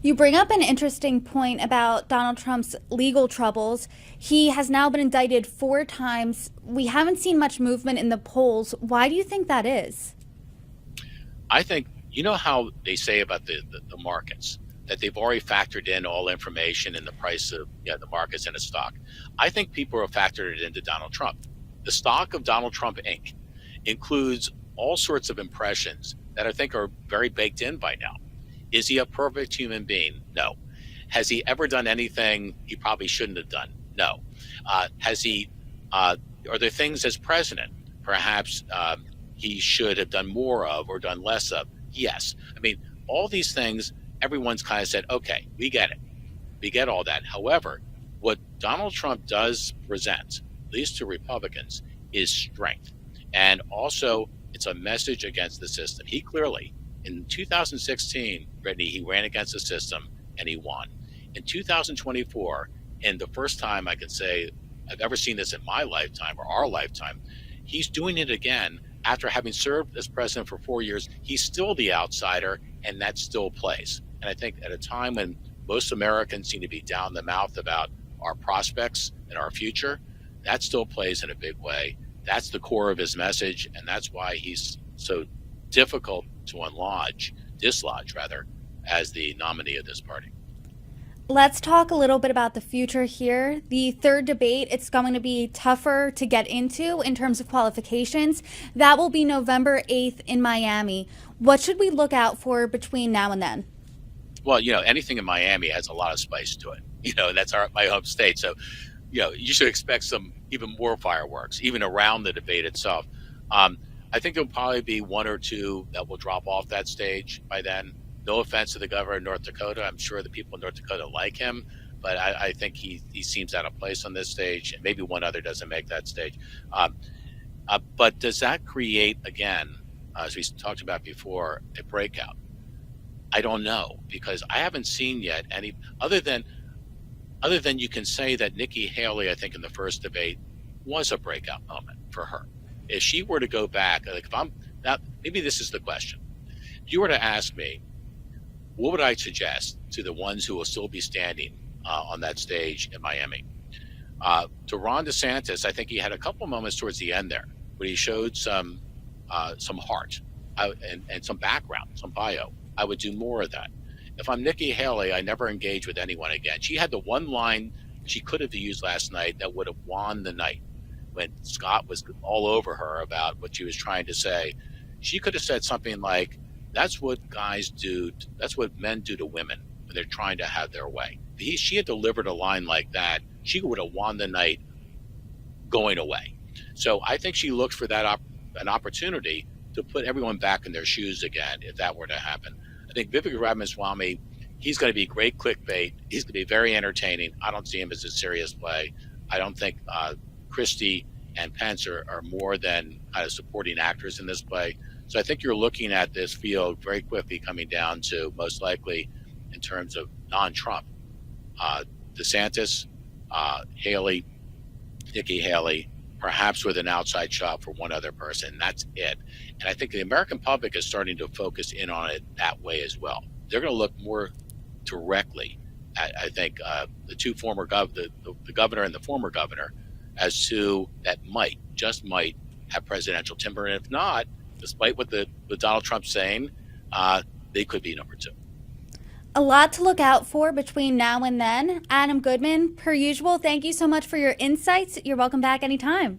You bring up an interesting point about Donald Trump's legal troubles. He has now been indicted 4 times. We haven't seen much movement in the polls. Why do you think that is? I think, you know how they say about the markets, that they've already factored in all information in the price of the markets in a stock. I think people have factored it into Donald Trump. The stock of Donald Trump Inc. includes all sorts of impressions that I think are very baked in by now. Is he a perfect human being? No. Has he ever done anything he probably shouldn't have done? No. Has he? Are there things as president perhaps he should have done more of or done less of? Yes. I mean, all these things, everyone's kind of said, okay, we get it. We get all that. However, what Donald Trump does present, at least to Republicans, is strength. And also, it's a message against the system. He clearly, in 2016, Brittany, he ran against the system and he won. In 2024, and the first time I can say I've ever seen this in my lifetime or our lifetime, he's doing it again after having served as president for 4 years. He's still the outsider, and that still plays. And I think at a time when most Americans seem to be down the mouth about our prospects and our future, that still plays in a big way. That's the core of his message, and that's why he's so difficult to dislodge rather, as the nominee of this party. Let's talk a little bit about the future here. The third debate, it's going to be tougher to get into in terms of qualifications. That will be November 8th in Miami. What should we look out for between now and then? Well, anything in Miami has a lot of spice to it. That's my home state. So, you should expect some even more fireworks, even around the debate itself. I think there'll probably be one or two that will drop off that stage by then. No offense to the governor of North Dakota. I'm sure the people in North Dakota like him, but I think he seems out of place on this stage, and maybe one other doesn't make that stage. But does that create, again, as we talked about before, a breakout? I don't know, because I haven't seen yet any other than you can say that Nikki Haley, I think in the first debate, was a breakout moment for her. If she were to go back, like if I'm now, maybe this is the question. If you were to ask me, what would I suggest to the ones who will still be standing on that stage in Miami? To Ron DeSantis, I think he had a couple moments towards the end there where he showed some heart and some background, some bio. I would do more of that. If I'm Nikki Haley, I never engage with anyone again. She had the one line she could have used last night that would have won the night when Scott was all over her about what she was trying to say. She could have said something like, that's what guys do. That's what men do to women when they're trying to have their way. If she had delivered a line like that, she would have won the night going away. So I think she looked for that an opportunity to put everyone back in their shoes again if that were to happen. I think Vivek Ramaswamy, he's going to be great clickbait. He's going to be very entertaining. I don't see him as a serious play. I don't think Christie and Pence are more than kind of supporting actors in this play. So I think you're looking at this field very quickly coming down to most likely in terms of non-Trump, DeSantis, Haley, Nikki Haley, perhaps with an outside shot for one other person. That's it. And I think the American public is starting to focus in on it that way as well. They're going to look more directly at, I think, the two former the governor and the former governor as to that just might have presidential timber. And if not, despite what Donald Trump's saying, they could be number two. A lot to look out for between now and then. Adam Goodman, per usual, thank you so much for your insights. You're welcome back anytime.